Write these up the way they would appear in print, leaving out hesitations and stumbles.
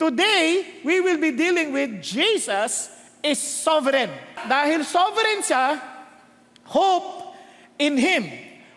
Today, we will be dealing with Jesus is sovereign. Dahil sovereign siya, hope in Him.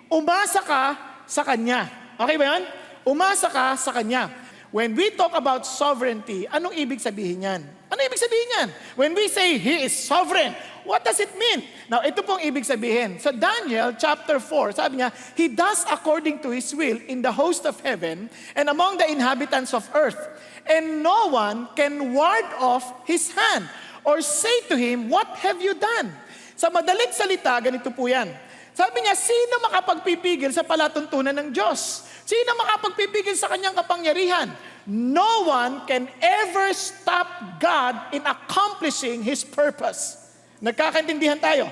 Umasa ka sa Kanya. Okay ba yan? Umasa ka sa Kanya. When we talk about sovereignty, anong ibig sabihin yan? Ano ibig sabihin yan? When we say He is sovereign, what does it mean? Now, ito pong ibig sabihin. Sa Daniel chapter 4, sabi niya, He does according to His will in the host of heaven and among the inhabitants of earth. And no one can ward off His hand or say to Him, what have you done? Sa madaling salita, ganito po yan. Sabi niya, sino makapagpipigil sa palatuntunan ng Diyos? Sino makapagpipigil sa Kanyang kapangyarihan? No one can ever stop God in accomplishing His purpose. Nagkakaintindihan tayo?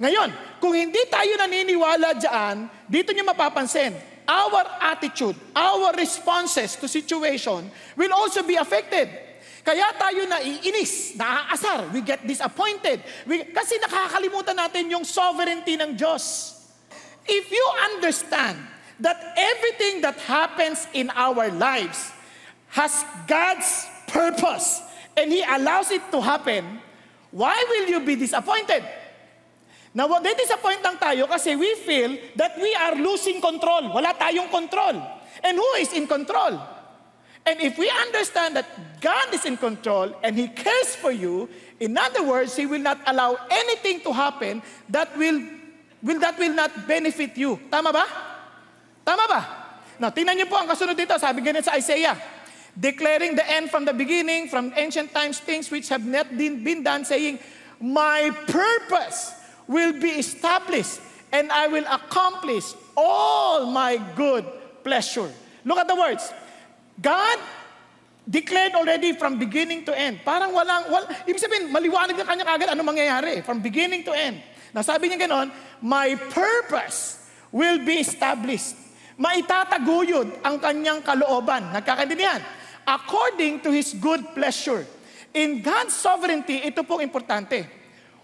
Ngayon, kung hindi tayo naniniwala dyan, dito niyo mapapansin, our attitude, our responses to situation will also be affected. Kaya tayo naiinis, naaasar, we get disappointed. Kasi nakakalimutan natin yung sovereignty ng Diyos. If you understand that everything that happens in our lives has God's purpose and He allows it to happen, why will you be disappointed? Now, disappoint lang tayo kasi we feel that we are losing control. Wala tayong control. And who is in control? And if we understand that God is in control and He cares for you, in other words, He will not allow anything to happen that will not benefit you. Tama ba? Tama ba? Now, tingnan niyo po ang kasunod dito. Sabi ganyan sa Isaiah, declaring the end from the beginning, from ancient times, things which have not been done, saying, my purpose will be established, and I will accomplish all my good pleasure. Look at the words. God declared already from beginning to end. Parang ibig sabihin, maliwanag na kanya kagad ano mangyayari. From beginning to end. Nasabi niya ganon, my purpose will be established. Maitataguyod ang kanyang kalooban. Nagkakaintindihan? According to His good pleasure. In God's sovereignty, ito pong importante.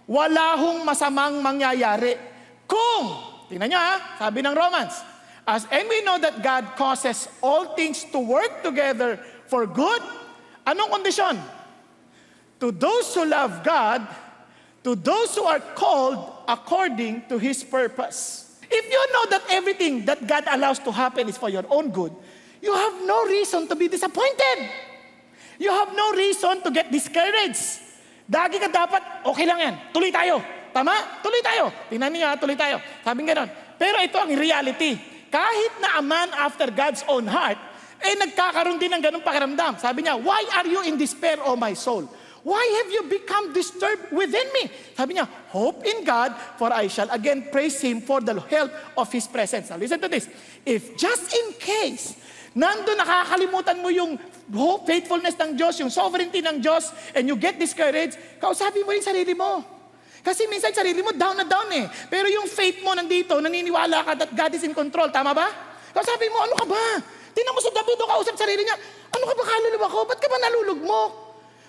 Wala hong masamang mangyayari. Kung, tingnan niyo sabi ng Romans, and we know that God causes all things to work together for good. Anong kondisyon? To those who love God, to those who are called according to His purpose. If you know that everything that God allows to happen is for your own good, you have no reason to be disappointed. You have no reason to get discouraged. Dagi ka dapat, okay lang yan, tuloy tayo. Tama? Tuloy tayo. Tingnan niya, tuloy tayo. Sabi nga nun. Pero ito ang reality. Kahit na a man after God's own heart, nagkakaroon din ng ganung pakiramdam. Sabi niya, why are you in despair, O my soul? Why have you become disturbed within me? Sabi niya, hope in God, for I shall again praise Him for the help of His presence. Now listen to this. If just in case, nandun nakakalimutan mo yung hope, faithfulness ng Diyos, yung sovereignty ng Diyos, and you get discouraged, kausapin mo yung sarili mo. Kasi minsan sarili mo down na down eh. Pero yung faith mo nandito, naniniwala ka that God is in control. Tama ba? Kausapin mo, ano ka ba? Tingnan mo sa David, kausap sarili niya, ano ka ba kaluluwa ko? Ba't ka ba nalulugmok?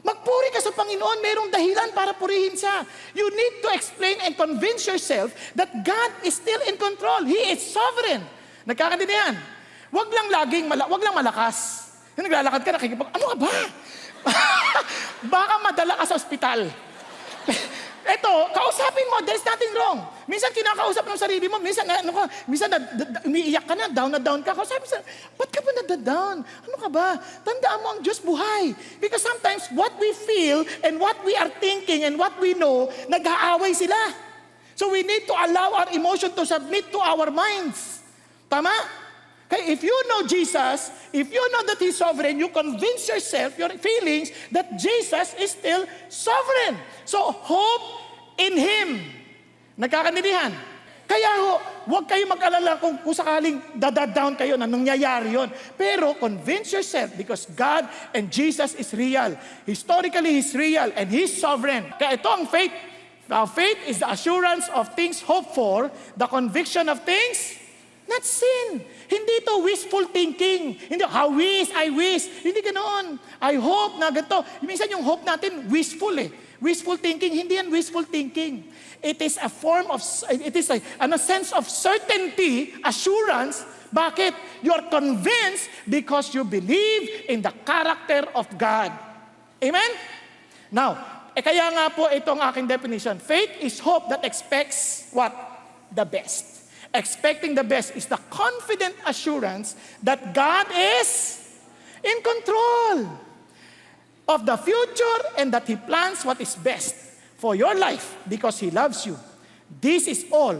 Magpuri ka sa Panginoon, mayroong dahilan para purihin siya. You need to explain and convince yourself that God is still in control. He is sovereign. Nagkakaintindihan? Wag lang malakas. Yung naglalakad ka, ano ka ba? Baka madala ka sa ospital. Eto, kausapin mo, there's nothing wrong. Minsan kinakausap ng sarili mo, minsan umiiyak ka na down ka. Kausapin mo, ba't ka ba nadadown? Ano ka ba? Tandaan mo ang Diyos buhay. Because sometimes what we feel and what we are thinking and what we know, nag-aaway sila. So we need to allow our emotion to submit to our minds. Tama? Okay, if you know Jesus, if you know that He's sovereign, you convince yourself, your feelings, that Jesus is still sovereign. So, hope in Him. Nagkakaintindihan? Kaya huwag kayo mag-alala kung sakaling down kayo na nangyayari yon. Pero convince yourself because God and Jesus is real. Historically, He's real and He's sovereign. Kaya ito ang faith. Now, faith is the assurance of things hoped for, the conviction of things not seen. Hindi ito wishful thinking. Hindi, I wish. Hindi ganoon. I hope na ganito. Minsan yung hope natin, wishful eh. Wishful thinking, hindi yan wishful thinking. It is a form of, it is a sense of certainty, assurance, Bakit? You're convinced because you believe in the character of God. Amen? Now, kaya nga po itong aking definition. Faith is hope that expects what? The best. Expecting the best is the confident assurance that God is in control of the future and that He plans what is best for your life because He loves you. This is all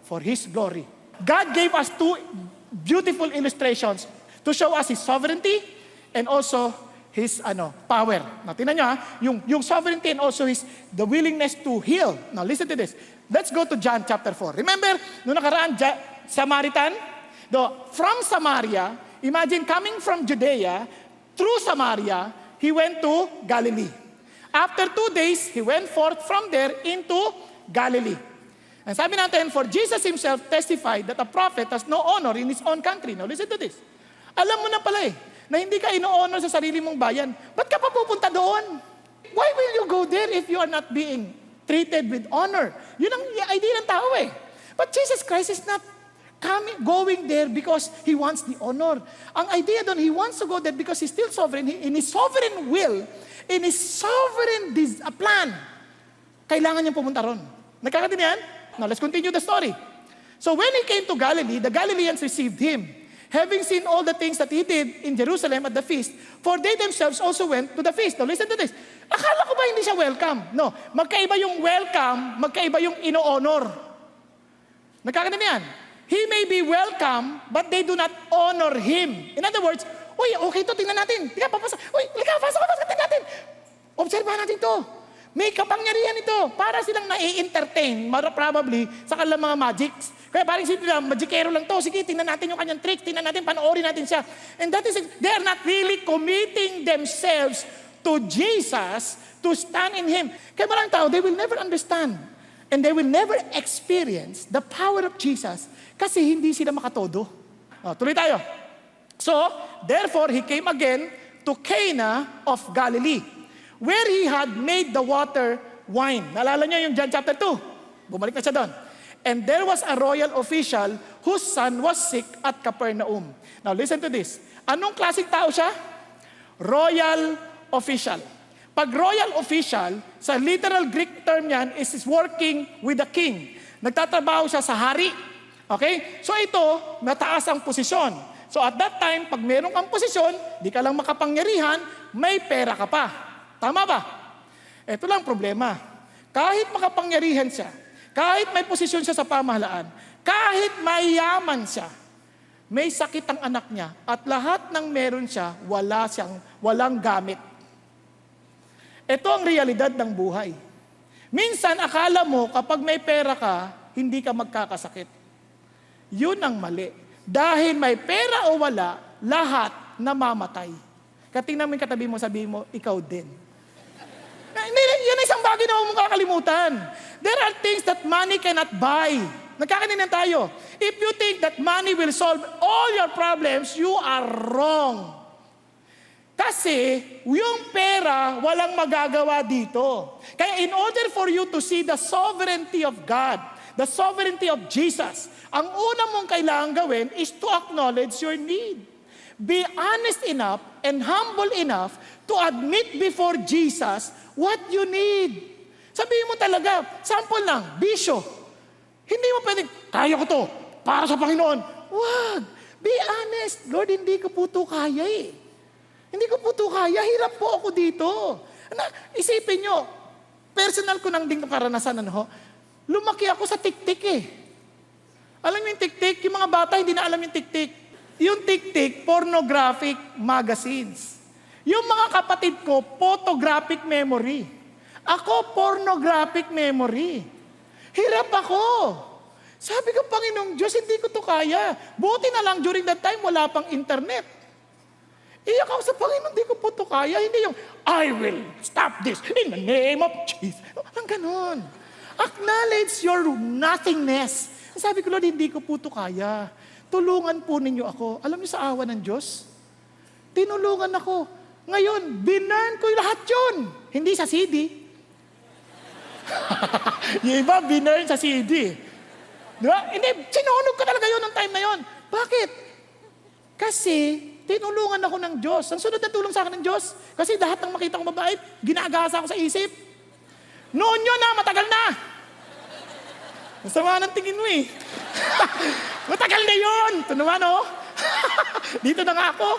for His glory. God gave us two beautiful illustrations to show us His sovereignty and also His power. Now, tingnan nyo yung sovereignty and also the willingness to heal. Now, listen to this. Let's go to John chapter 4. Remember, noong nakaraan, Samaritan? From Samaria, imagine coming from Judea, through Samaria, He went to Galilee. After 2 days, He went forth from there into Galilee. And sabi natin, for Jesus Himself testified that a prophet has no honor in his own country. Now, listen to this. Alam mo na pala na hindi ka ino-honor sa sarili mong bayan. Ba't ka pa pupunta doon? Why will you go there if you are not being treated with honor? Yun ang idea ng tao But Jesus Christ is not going there because He wants the honor. Ang idea doon, He wants to go there because He's still sovereign. In His sovereign will, in His sovereign plan, kailangan niyang pumunta ron. Nagkakatindihan? Now, let's continue the story. So when He came to Galilee, the Galileans received Him, having seen all the things that He did in Jerusalem at the feast, for they themselves also went to the feast. Now, listen to this. Akala ko ba hindi siya welcome? No. Magkaiba yung welcome, magkaiba yung ino-honor. Nagkakatindihan? He may be welcome, but they do not honor Him. In other words, uy, okay to, tingnan natin. Tika, papasa. Uy, pasok, tingnan natin. Obserbahan natin to. May kapangyarihan ito. Para silang nai-entertain, probably, sa kanilang mga magics. Kaya parang sila, magikero lang to. Sige, tingnan natin yung kanyang tricks, tingnan natin, panoorin natin siya. And that is it. They are not really committing themselves to Jesus, to stand in Him. Kaya maraming tao, they will never understand. And they will never experience the power of Jesus kasi hindi sila makatodo. Tuloy tayo. So, therefore, He came again to Cana of Galilee, where He had made the water wine. Naalala niyo yung John chapter 2? Bumalik na siya doon. And there was a royal official whose son was sick at Capernaum. Now listen to this. Anong klaseng tao siya? Royal official. Pag royal official, sa literal Greek term yan, is working with the king. Nagtatrabaho siya sa hari. Okay? So ito, mataas ang posisyon. So at that time, pag meron kang posisyon, di ka lang makapangyarihan, may pera ka pa. Tama ba? Ito lang problema. Kahit makapangyarihan siya, kahit may posisyon siya sa pamahalaan, kahit mayaman siya, may sakit ang anak niya, at lahat ng meron siya, walang gamit. Ito ang realidad ng buhay. Minsan, akala mo kapag may pera ka, hindi ka magkakasakit. Yun ang mali. Dahil may pera o wala, lahat namamatay. Katingnan mo yung katabi mo, sabihin mo, ikaw din. Yan isang bagay na huwag mong kakalimutan. There are things that money cannot buy. Nagkakaninan tayo. If you think that money will solve all your problems, you are wrong. Kasi yung pera, walang magagawa dito. Kaya in order for you to see the sovereignty of God, the sovereignty of Jesus, ang una mong kailangan gawin is to acknowledge your need. Be honest enough and humble enough to admit before Jesus what you need. Sabihin mo talaga, sample lang, bisyo. Hindi mo pwedeng, kaya ko to, para sa Panginoon. Wag, be honest. Lord, hindi ko po to kaya Hindi ko po to kaya, hirap po ako dito. Isipin nyo, personal ko nang ding karanasan, lumaki ako sa tik-tik Alam mo yung tik-tik? Yung mga bata hindi na alam yung tik-tik. Yung tik-tik, pornographic magazines. Yung mga kapatid ko, photographic memory. Ako, pornographic memory. Hirap ako. Sabi ko, Panginoong Diyos, hindi ko to kaya. Buti na lang during that time, wala pang internet. Iyak ako sa Panginoon, hindi ko po to kaya. Hindi yung, I will stop this in the name of Jesus. Ang ganon. Acknowledge your nothingness. Sabi ko, Lord, hindi ko po to kaya. Tulungan po ninyo ako. Alam niyo sa awa ng Diyos, tinulungan ako. Ngayon, binurn ko lahat yun. Hindi sa CD. Yung iba, binurn sa CD. Diba? Hindi, sinunog ko talaga yun ng time na yun. Bakit? Kasi, tinulungan ako ng Diyos. Ang sunod na tulong sa akin ng Diyos. Kasi lahat ng makita kong mabait, ginagasa ako sa isip. Noon yun na, matagal na. Ang sama ng tingin mo eh. Matagal na yun. Ito naman oh. Dito na nga ako.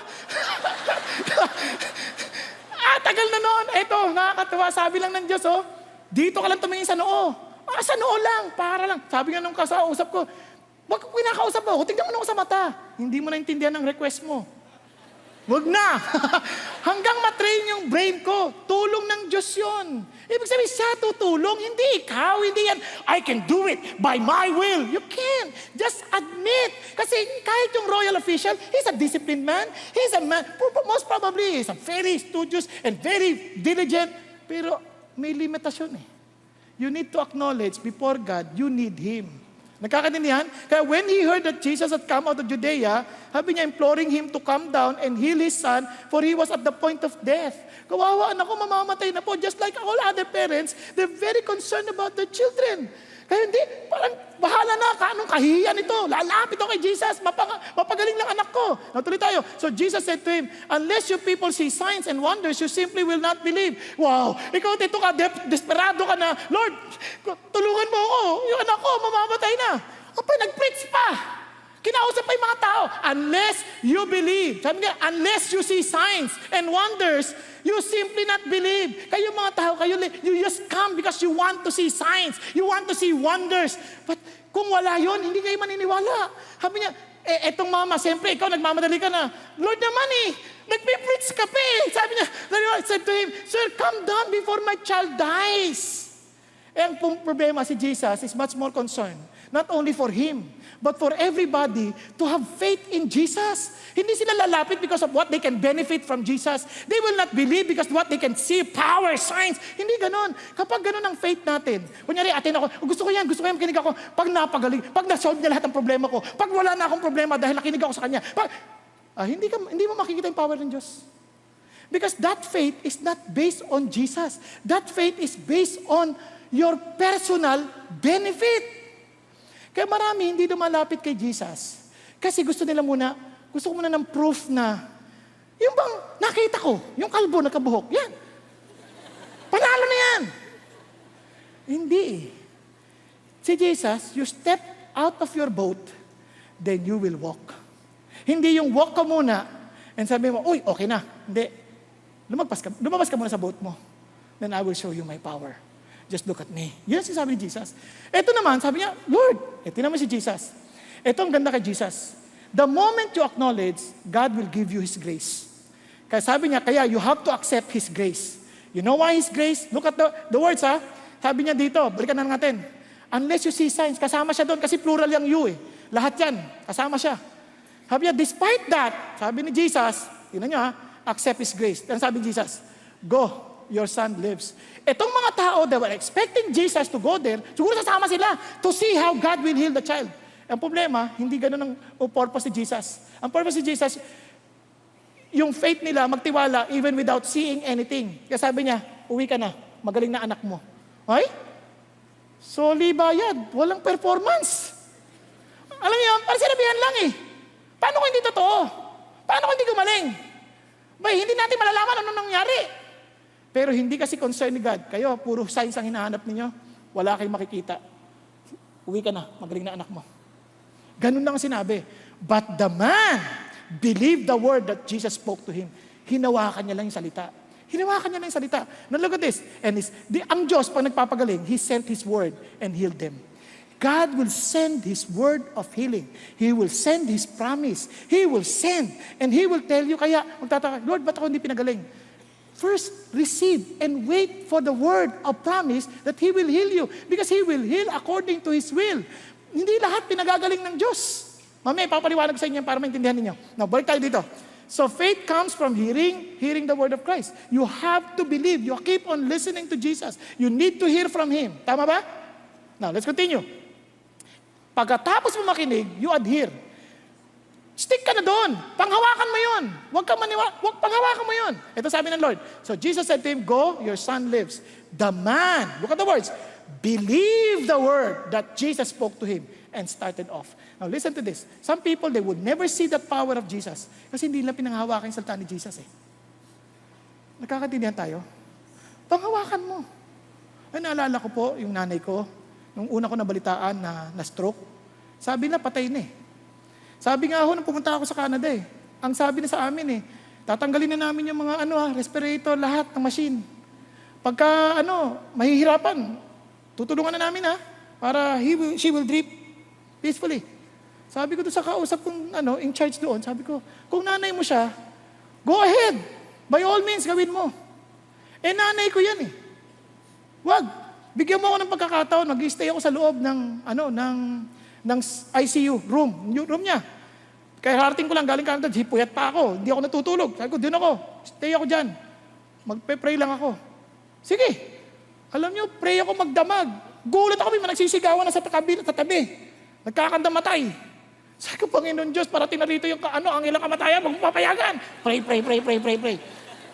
Tagal na noon. Eto, nakakatawa. Sabi lang ng Diyos oh, dito ka lang tumingin sa noo. Sa noo lang, para lang. Sabi nga nung kasausap ko, wag pinakausap mo, tignan mo na ako sa mata. Hindi mo naintindihan ang request mo. Wag na. Hanggang matrain yung brain ko. Tulong ng Diyos yun. Ibig sabihin, siya tutulong. Hindi ikaw, hindi yan. I can do it by my will. You can't. Just admit. Kasi kahit yung royal official, he's a disciplined man. He's a man, most probably, he's a very studious and very diligent. Pero may limitasyon eh. You need to acknowledge before God, you need Him. Nagkakaintindihan? Kaya when he heard that Jesus had come out of Judea, sabi niya, imploring him to come down and heal his son, for he was at the point of death. Kawawa, anak ko, mamamatay na po. Just like all other parents, they're very concerned about their children. Kaya hindi, parang bahala na, anong kahihiyan ito? Lalapit ako kay Jesus, mapagaling lang anak ko. Natuloy tayo. So Jesus said to him, unless you people see signs and wonders, you simply will not believe. Wow, ikaw dito ka, desperado ka na, Lord, tulungan mo ako, yung anak ko, mamamatay na. Nag-preach pa. Kinausap pa yung mga tao. Unless you believe. Sabi niya, unless you see signs and wonders, you simply not believe. Kayo mga tao, you just come because you want to see signs. You want to see wonders. But kung wala yon, hindi kayo maniniwala. Sabi niya, etong mama, siyempre, ikaw nagmamadali ka na. Lord naman nagpe-preach ka pa eh. Sabi niya, the Lord said to him, Sir, come down before my child dies. Ang problema si Jesus is much more concerned, not only for him, but for everybody to have faith in Jesus. Hindi sila lalapit because of what they can benefit from Jesus. They will not believe because what they can see, power, signs. Hindi ganon. Kapag ganon ang faith natin, kunyari, atin ako, gusto ko yan, makinig ako. Pag napagaling, pag nasolve niya lahat ng problema ko, pag wala na akong problema dahil nakinig ako sa kanya, hindi mo makikita yung power ng Diyos. Because that faith is not based on Jesus. That faith is based on your personal benefit. Kaya marami hindi lumalapit kay Jesus. Kasi gusto ko muna ng proof na, yung bang nakita ko, yung kalbo nakabuhok, yan. Panalo na yan. Hindi. Si Jesus, you step out of your boat, then you will walk. Hindi yung walk ka muna, and sabi mo, uy, okay na. Hindi. Lumabas ka muna sa boat mo. Then I will show you my power. Just look at me. Yun ang sinasabi ni Jesus. Ito naman, sabi niya, Lord, ito naman si Jesus. Ito ang ganda kay Jesus. The moment you acknowledge, God will give you His grace. Kaya sabi niya, kaya you have to accept His grace. You know why His grace? Look at the words ha. Sabi niya dito, balikan na natin. Unless you see signs, kasama siya doon kasi plural yung you eh. Lahat yan, kasama siya. Sabi niya, despite that, sabi ni Jesus, tingnan niyo ha, accept His grace. Then sabi ni Jesus, go, your son lives. Itong mga tao that were expecting Jesus to go there, siguro sasama sila to see how God will heal the child. Ang problema, hindi ganun ang purpose ni Jesus. Ang purpose ni Jesus, yung faith nila, magtiwala even without seeing anything. Kaya sabi niya, uwi ka na, magaling na anak mo. Ay? Soli bayad, walang performance. Alam niyo, parang sinabihan lang eh. Paano kung hindi totoo? Paano kung hindi gumaling? Hindi natin malalaman ano nangyari. Pero hindi kasi concern ni God. Kayo, puro signs ang hinahanap ninyo. Wala kayong makikita. Uwi ka na, magaling na anak mo. Ganun lang ang sinabi. But the man believed the word that Jesus spoke to him. Hinawakan niya lang yung salita. Hinawakan niya lang yung salita. Now look at this. And ang Diyos, pag nagpapagaling, He sent His word and healed them. God will send His word of healing. He will send His promise. He will send. And He will tell you, kaya magtataka, Lord, ba't ako hindi pinagaling? First, receive and wait for the word of promise that He will heal you. Because He will heal according to His will. Hindi lahat pinagagaling ng Diyos. Mamaya, papaliwanag sa inyo para maintindihan ninyo. Now, balik tayo dito. So, faith comes from hearing the word of Christ. You have to believe. You keep on listening to Jesus. You need to hear from Him. Tama ba? Now, let's continue. Pagkatapos mo makinig, you adhere. Stick ka na doon. Panghawakan mo yun. Panghawakan mo yun. Ito sabi ng Lord. So Jesus said to him, go, your son lives. The man, look at the words, believe the word that Jesus spoke to him and started off. Now listen to this. Some people, they would never see that power of Jesus kasi hindi nila pinanghahawakan yung salita ni Jesus eh. Nagkakaintindihan tayo? Panghawakan mo. Ay, naalala ko po yung nanay ko, nung una ko nabalitaan na stroke, sabi na patay na eh. Sabi nga ako nung pumunta ako sa Canada eh, ang sabi na sa amin eh, tatanggalin na namin yung mga respirator, lahat ng machine. Pagka mahihirapan, tutulungan na namin para she will breathe peacefully. Sabi ko doon sa kausap kong in charge doon, sabi ko, kung nanay mo siya, go ahead. By all means, gawin mo. Eh nanay ko yan eh. Wag. Bigyan mo ako ng pagkakataon, mag-stay ako sa loob ng ICU room niya. Kaya harating ko lang galing Canada, puyat pa ako, hindi ako natutulog. Sabi ko, doon ako, stay ako dyan. Magpe-pray lang ako. Sige. Alam niyo, pray ako magdamag. Gulat ako, may nagsisigawan na sa tabi. Nagkakandamatay. Sabi ko, Panginoon Diyos, parating na rito yung ang ilang kamatayan, magpapayagan. Pray.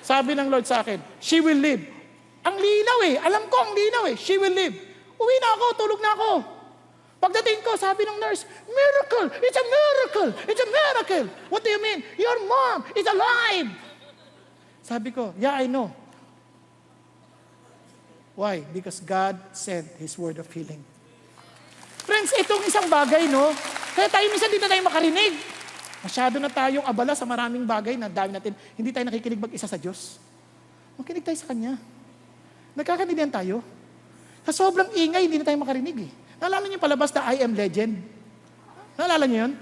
Sabi ng Lord sa akin, she will live. Ang linaw eh. Alam ko ang linaw eh. She will live. Uwi na ako, tulog na ako. Pagdating ko, sabi ng nurse, miracle! It's a miracle! It's a miracle! What do you mean? Your mom is alive! Sabi ko, yeah, I know. Why? Because God sent His word of healing. Friends, itong isang bagay, kaya tayo minsan hindi na tayo makarinig. Masyado na tayong abala sa maraming bagay na dami natin. Hindi tayo nakikinig mag-isa sa Diyos. Makinig tayo sa Kanya. Nagkakaintindihan tayo. Sa sobrang ingay, hindi na tayo makarinig eh. Naalala niyo yung palabas na I Am Legend? Naalala niyo yun?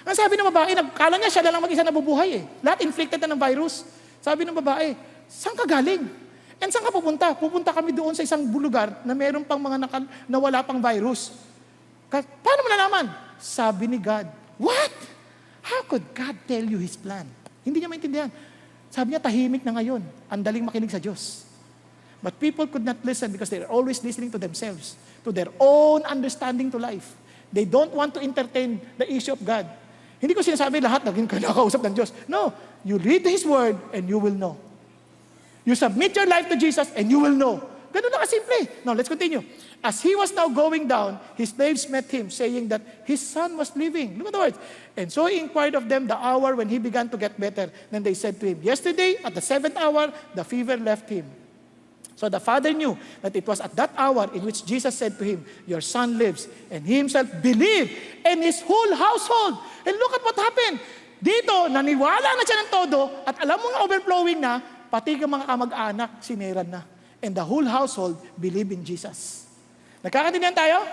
Ang sabi ng babae, kala niya siya na lang mag-isa nabubuhay eh. Lahat inflicted na ng virus. Sabi ng babae, saan ka galing? And saan ka pupunta? Pupunta kami doon sa isang lugar na meron pang mga nawala pang virus. Paano mo nalaman? Sabi ni God, what? How could God tell you His plan? Hindi niya maintindihan. Sabi niya, tahimik na ngayon. Ang daling makinig sa Diyos. But people could not listen because they're always listening to themselves, to their own understanding to life. They don't want to entertain the issue of God. Hindi ko sinasabi lahat naging kinakausap ng Diyos. No, you read His Word and you will know. You submit your life to Jesus and you will know. Ganun na kasimple. Now, let's continue. As He was now going down, His slaves met Him, saying that His son was living. Look at the words. And so He inquired of them the hour when He began to get better. Then they said to Him, yesterday at the 7th hour, the fever left him. So the father knew that it was at that hour in which Jesus said to him, your son lives. And he himself believed, and his whole household. And look at what happened. Dito, naniwala na siya ng todo, at alam mo nga overflowing na, pati ang mga kamag-anak, sineran na. And the whole household believed in Jesus. Nagkakaintindihan tayo?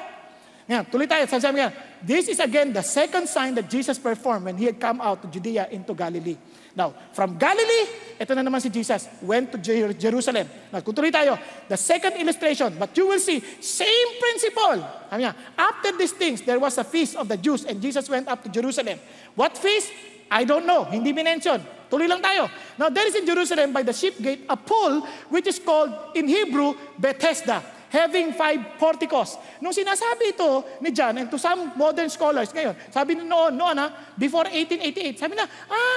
Ngayon, tuloy tayo. Sabi nga, this is again the second sign that Jesus performed when He had come out to Judea into Galilee. Now, from Galilee, ito na naman si Jesus, went to Jerusalem. Now, tuloy tayo. The second illustration, but you will see, same principle. Sabi nga, after these things, there was a feast of the Jews and Jesus went up to Jerusalem. What feast? I don't know. Hindi minention. Tuloy lang tayo. Now, there is in Jerusalem by the sheep gate a pool which is called in Hebrew Bethesda, having 5 porticos. Nung sinasabi ito ni John, and to some modern scholars ngayon, sabi noon before 1888, sabi na,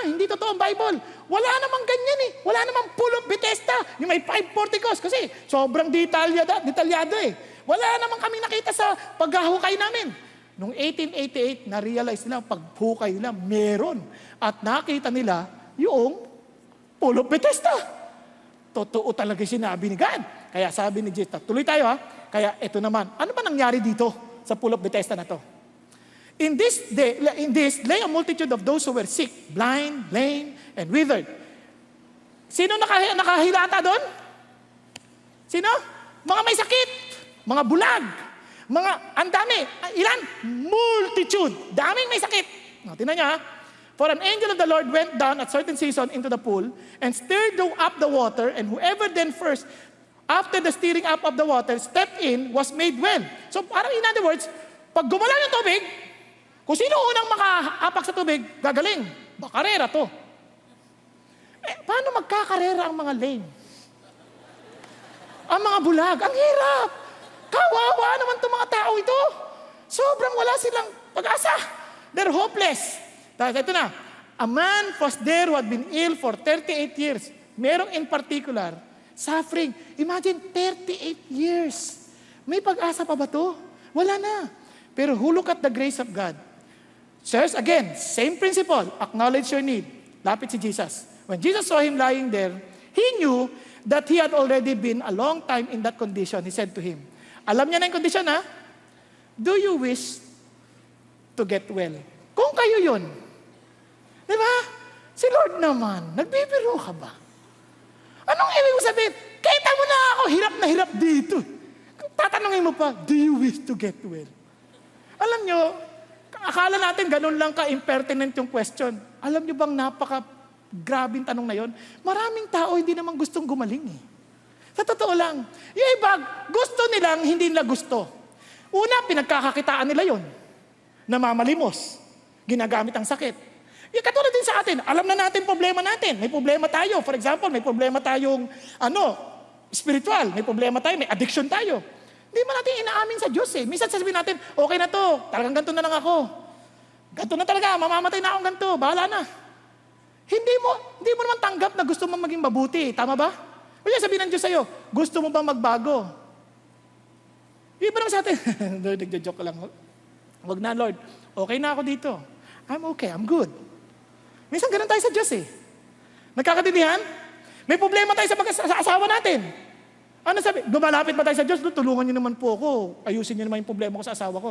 hindi totoo ang Bible. Wala namang ganyan eh. Wala namang pool of Bethesda. Yung may 5 porticos. Kasi sobrang detalyado eh. Wala namang kami nakita sa paghahukay namin. Noong 1888, na-realize nila, paghukay nila, meron. At nakita nila yung pool of Bethesda. Totoo talaga sinabi ni God. Kaya sabi ni Jesus, tuloy tayo Kaya ito naman, ano ba nangyari dito sa pool of Bethesda na to? In this lay a multitude of those who were sick, blind, lame, and withered. Sino nakahilata doon? Sino? Mga may sakit, mga bulag, mga, ang dami. Ilan? Multitude. Daming may sakit. Tingnan niyo For an angel of the Lord went down at certain season into the pool and stirred up the water, and whoever then first, after the stirring up of the water, stepped in, was made well. So parang in other words, pag gumalaw yung tubig, kung sino unang makaapak sa tubig, gagaling. Karera to. Paano magkakarera ang mga lame? Ang mga bulag, ang hirap. Kawawa naman itong mga tao ito. Sobrang wala silang pag-asa. They're hopeless. Ito na, a man was there who had been ill for 38 years. Merong in particular, suffering. Imagine, 38 years. May pag-asa pa ba to? Wala na. Pero who look at the grace of God? Sirs, again, same principle. Acknowledge your need. Lapit si Jesus. When Jesus saw him lying there, he knew that he had already been a long time in that condition. He said to him, alam niya na yung condition, ha? Do you wish to get well? Kung kayo yun, di ba? Si Lord naman, nagbibiro ka ba? Anong ibig sabihin? Kita mo na ako, hirap na hirap dito. Tatanungin mo pa, do you wish to get well? Alam nyo, akala natin ganun lang ka-impertinent yung question. Alam nyo bang napaka-grabing tanong na yon? Maraming tao hindi naman gustong gumaling eh. Sa totoo lang, yung iba, gusto nilang hindi nila gusto. Una, pinagkakakitaan nila yon. Namamalimos. Ginagamit ang sakit. Yung katulad din sa atin, alam na natin problema natin. May problema tayo. For example, may problema tayong spiritual. May problema tayo, may addiction tayo. Hindi man natin inaamin sa Diyos eh. Minsan sasabihin natin, okay na to, talagang ganito na lang ako. Ganito na talaga, mamamatay na akong ganito, bahala na. Hindi mo naman tanggap na gusto mo maging mabuti. Tama ba? Kaya sabihin ng Diyos sa'yo, gusto mo ba magbago? Iba naman sa atin. Lord, nagja-joke lang. Wag na, Lord. Okay na ako dito. I'm okay, I'm good. Minsan ganun tayo sa Diyos eh. Nagkakatindihan? May problema tayo sa asawa natin. Ano sabi? Lumalapit ba tayo sa Diyos? Lord, tulungan niyo naman po ako. Ayusin niyo naman yung problema ko sa asawa ko.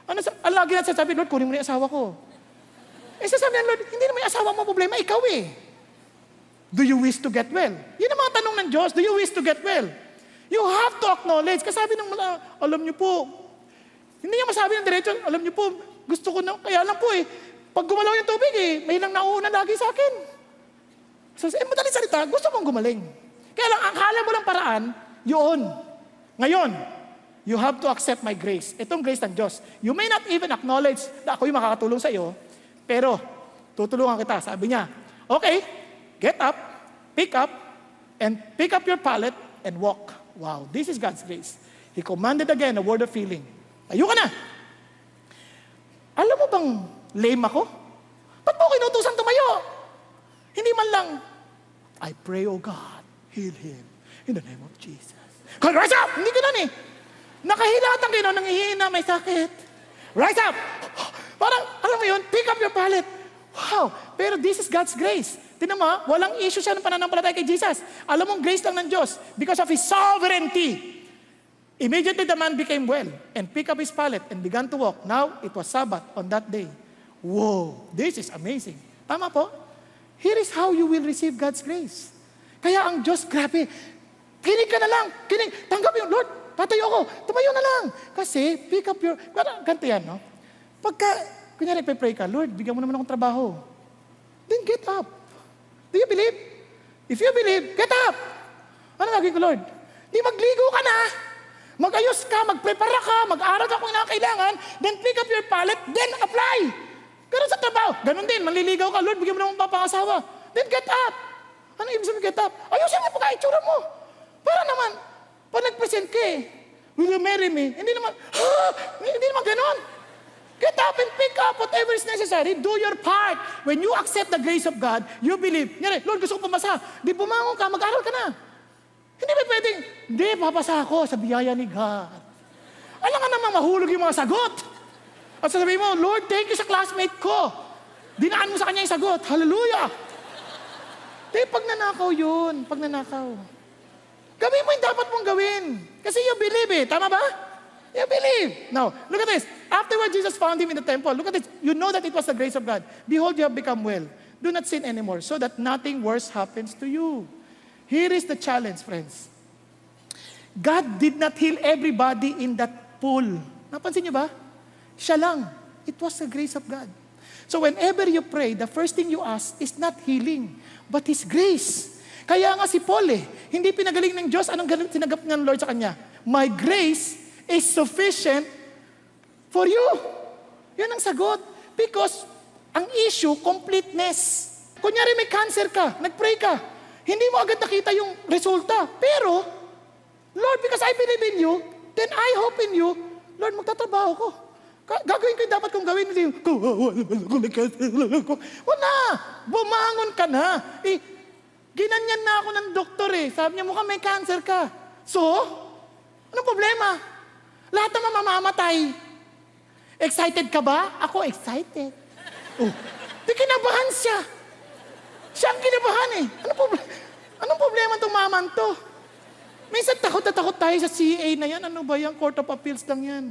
Ang lagi natin sasabi, Lord, kunin mo na yung asawa ko. Sasabi ng Lord, hindi naman yung asawa mo problema, ikaw eh. Do you wish to get well? Yun ang mga tanong ng Diyos. Do you wish to get well? You have to acknowledge. Kasi sabi ng mga, alam niyo po, hindi niya masabi ng diretso, alam niyo po, gusto ko na, kaya lang po eh, pag gumalaw yung tubig eh, may lang nauuna lagi sa akin. So, madaling salita, gusto mong gumaling. Kaya lang, ang kala mo lang paraan, yun. Ngayon, you have to accept my grace. Itong grace ng Diyos. You may not even acknowledge na ako yung makakatulong sa iyo, pero tutulungan kita. Sabi niya, okay, get up, and pick up your pallet and walk. Wow, this is God's grace. He commanded again a word of healing. Tayo ka na. Alam mo bang lame ako? Ba't mo kinutusang tumayo? Hindi man lang, I pray, oh God, heal him in the name of Jesus. God, rise up! Hindi ganun eh. Nakahilatan kayo, nangihina, may sakit. Rise up! Parang, alam mo yun, pick up your pallet. Wow, pero this is God's grace. Tingnan mo, walang issue siya ng pananampalataya kay Jesus. Alam mong grace lang ng Diyos because of His sovereignty. Immediately the man became well and picked up his pallet and began to walk. Now, it was Sabbath on that day. Whoa, this is amazing. Tama po? Here is how you will receive God's grace. Kaya ang Diyos, grabe, kinig ka na lang. Tanggap yung Lord, patayo ako, tumayo na lang. Kasi, pick up your, ganito yan, no? Pagka, kunyari, pray ka, Lord, bigyan mo naman akong trabaho. Then get up. Do you believe? If you believe, get up. Ano gagawin ko, Lord? Di magligo ka na. Mag-ayos ka, mag-prepara ka, mag-aral ka kung kailangan, then pick up your pallet, then apply. Ganun sa trabaho. Ganun din, manliligaw ka, Lord, bigyan mo naman papangasawa. Then get up. Ano ibig sabihin get up? Ayusin mo pagka-itsura mo. Para naman, pag nag-present ka will you marry me? Hindi naman, hindi naman ganun. Get up and pick up whatever is necessary. Do your part. When you accept the grace of God, you believe. Lord, gusto ko pumasa. Di bumangon ka, mag-aral ka na. Hindi ba pwedeng, hindi, papasa ako sa biyaya ni God. Alam ka naman, mahulog yung mga sagot. At sasabihin mo, Lord, thank you sa classmate ko. Dinaan mo sa kanya yung sagot. Hallelujah! Di, pag nanakaw yun. Pag nanakaw. Gawin mo yung dapat mong gawin. Kasi you believe eh. Tama ba? You believe. Now, look at this. Afterward, Jesus found him in the temple. Look at this. You know that it was the grace of God. Behold, you have become well. Do not sin anymore, so that nothing worse happens to you. Here is the challenge, friends. God did not heal everybody in that pool. Napansin niyo ba? Siya lang. It was the grace of God. So whenever you pray, the first thing you ask is not healing, but His grace. Kaya nga si Paul hindi pinagaling ng Diyos. Anong sinagap ng Lord sa kanya? My grace is sufficient for you. Yan ang sagot. Because ang issue, completeness. Kunyari may cancer ka, nag-pray ka, hindi mo agad nakita yung resulta. Pero, Lord, because I believe in you, then I hope in you, Lord, magtatrabaho ko. Gagawin ko yung dapat kong gawin. Wala! Bumangon ka na. Ginanyan na ako ng doktor Sabi niya, mukhang may cancer ka. So, anong problema? Lahat naman mamamatay. Excited ka ba? Ako excited. Oh, di kinabahan siya. Siya ang kinabahan eh. Anong problema itong maman to? Minsan takot na takot tayo sa CA na yan. Ano ba yan? Court of Appeals lang yan.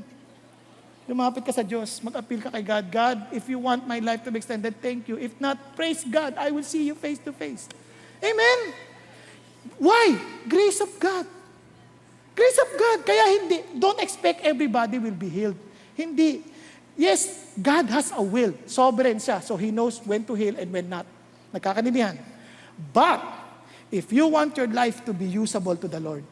Lumapit ka sa Diyos. Mag-appeal ka kay God. God, if you want my life to be extended, thank you. If not, praise God. I will see you face to face. Amen? Why? Grace of God. Grace of God. Kaya hindi. Don't expect everybody will be healed. Hindi. Yes, God has a will. Sovereign siya. So He knows when to heal and when not. Nagkakaintindihan. But, if you want your life to be usable to the Lord,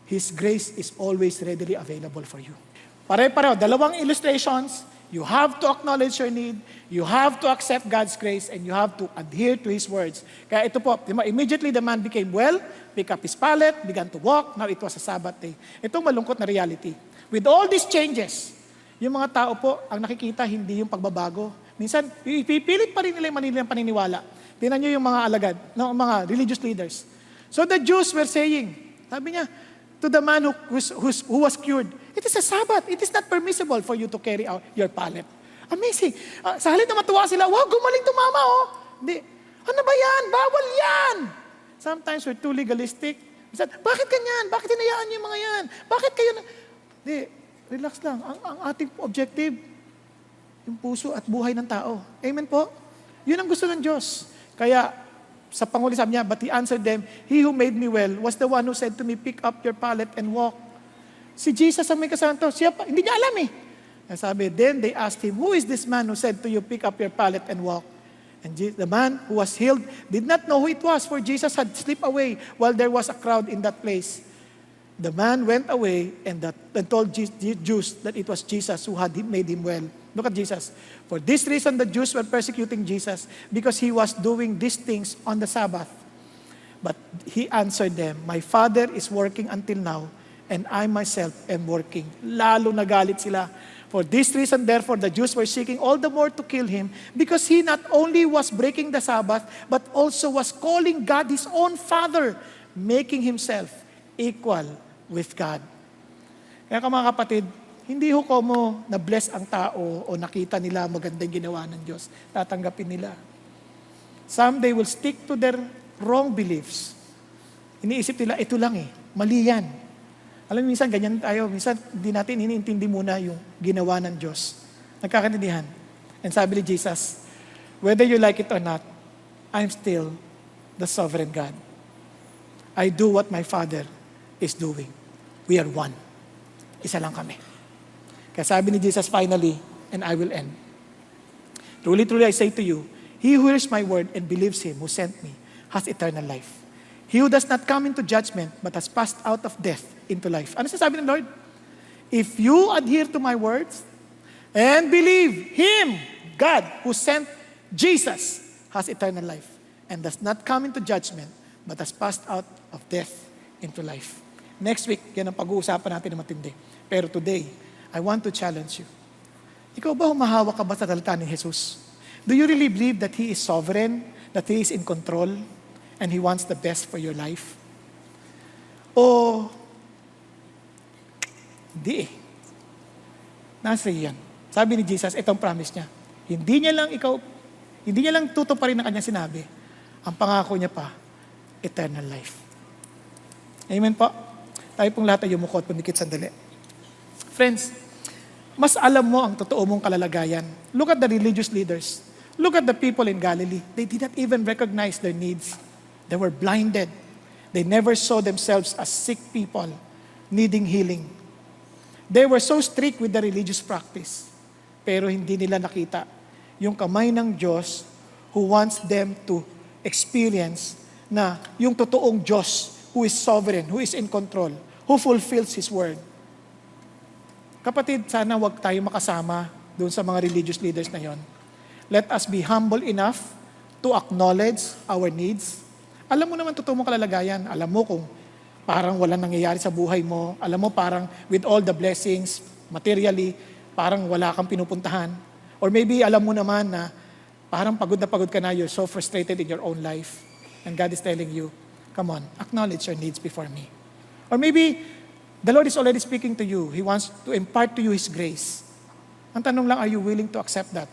His grace is always readily available for you. Pare-pareho, dalawang illustrations. You have to acknowledge your need, you have to accept God's grace, and you have to adhere to His words. Kaya ito po, immediately the man became well, picked up his pallet, began to walk. Now it was a Sabbath day. Itong malungkot na reality. With all these changes, yung mga tao po, ang nakikita, hindi yung pagbabago. Minsan, ipipilit pa rin nila yung manilang paniniwala. Tingnan nyo yung mga alagad, mga religious leaders. So the Jews were saying, sabi niya, to the man who was cured, it is a Sabbath. It is not permissible for you to carry out your pallet. Amazing. Sa halip na matuwa sila, wow, gumaling to mama, oh. Hindi. Ano ba yan? Bawal yan. Sometimes we're too legalistic. Bakit ganyan? Bakit hinayaan niyo yung mga yan? Bakit kayo na... Hindi. Relax lang. Ang ating objective, yung puso at buhay ng tao. Amen po? Yun ang gusto ng Diyos. Kaya, sa Panghuli sabi niya, but He answered them, He who made me well was the one who said to me, pick up your pallet and walk. Si Jesus ang may kasalanan to. Siya pa, hindi niya alam eh. And sabi, then they asked Him, who is this man who said to you, pick up your pallet and walk? And the man who was healed did not know who it was, for Jesus had slipped away while there was a crowd in that place. The man went away and told Jews that it was Jesus who had made him well. Look at Jesus. For this reason, the Jews were persecuting Jesus because He was doing these things on the Sabbath. But He answered them, my Father is working until now, and I myself am working. Lalo nagalit sila. For this reason, therefore, the Jews were seeking all the more to kill Him because He not only was breaking the Sabbath, but also was calling God His own Father, making Himself equal with God. Kaya mga kapatid, hindi ho ko mo na-bless ang tao o nakita nila magandang ginawa ng Diyos, tatanggapin nila. Some they will stick to their wrong beliefs. Iniisip nila, ito lang eh, mali yan. Alam mo, minsan ganyan tayo, minsan hindi natin iniintindi muna yung ginawa ng Diyos. Nagkakaintindihan. And sabi ni Jesus, whether you like it or not, I'm still the sovereign God. I do what my Father is doing. We are one. Isa lang kami. Kaya sabi ni Jesus finally, and I will end. Truly, truly, I say to you, he who hears my word and believes Him who sent me has eternal life. He who does not come into judgment but has passed out of death into life. Ano sasabi ng Lord? If you adhere to my words and believe Him, God, who sent Jesus, has eternal life and does not come into judgment but has passed out of death into life. Next week, yan ang pag-uusapan natin na matindi. Pero today, I want to challenge you. Ikaw ba humahawa ka ba sa salita ni Jesus? Do you really believe that He is sovereign, that He is in control, and He wants the best for your life? O, hindi eh. Nasa yan. Sabi ni Jesus, itong promise niya. Hindi niya lang tutuparin ang kanyang sinabi. Ang pangako niya pa, eternal life. Amen po? Tayo pong lahat ay yumukot, pumikit sandali. Friends, mas alam mo ang totoo mong kalalagayan. Look at the religious leaders. Look at the people in Galilee. They did not even recognize their needs. They were blinded. They never saw themselves as sick people needing healing. They were so strict with the religious practice. Pero hindi nila nakita yung kamay ng Diyos who wants them to experience na yung totoong Diyos who is sovereign, who is in control, who fulfills His word. Kapatid, sana wag tayo makasama doon sa mga religious leaders na yon. Let us be humble enough to acknowledge our needs. Alam mo naman totoo mong kalalagayan. Alam mo kung parang walang nangyayari sa buhay mo. Alam mo parang with all the blessings, materially, parang wala kang pinupuntahan. Or maybe alam mo naman na parang pagod ka na, you're so frustrated in your own life. And God is telling you, come on, acknowledge your needs before me. Or maybe the Lord is already speaking to you. He wants to impart to you His grace. Ang tanong lang, are you willing to accept that?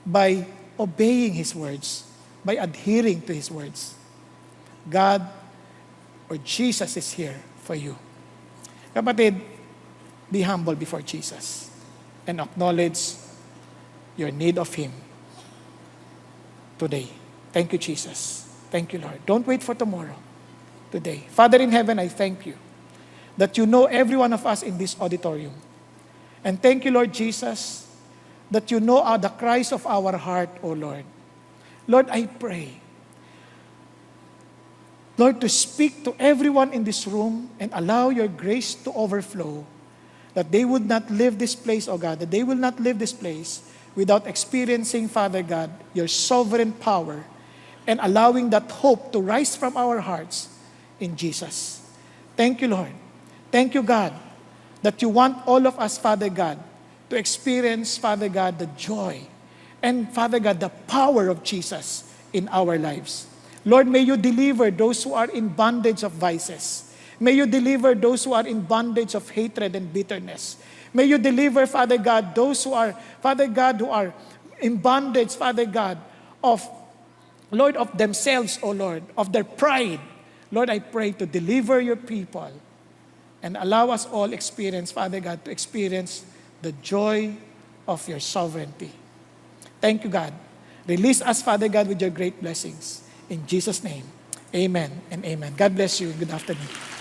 By obeying His words, by adhering to His words. God or Jesus is here for you. Kapatid, be humble before Jesus and acknowledge your need of Him today. Thank you, Jesus. Thank you, Lord. Don't wait for tomorrow. Today. Father in heaven, I thank you that you know every one of us in this auditorium. And thank you, Lord Jesus, that you know the cries of our heart, O Lord. Lord, I pray, Lord, to speak to everyone in this room and allow your grace to overflow, that they would not leave this place, O God, that they will not leave this place without experiencing, Father God, your sovereign power and allowing that hope to rise from our hearts in Jesus. Thank you, Lord. Thank you, God, that you want all of us, Father God, to experience, Father God, the joy and, Father God, the power of Jesus in our lives. Lord, may you deliver those who are in bondage of vices. May you deliver those who are in bondage of hatred and bitterness. May you deliver, Father God, those who are, Father God, who are in bondage, Father God, of, Lord, of themselves, O Lord, of their pride. Lord, I pray to deliver your people and allow us all experience, Father God, to experience the joy of your sovereignty. Thank you, God. Release us, Father God, with your great blessings. In Jesus' name, amen and amen. God bless you. Good afternoon.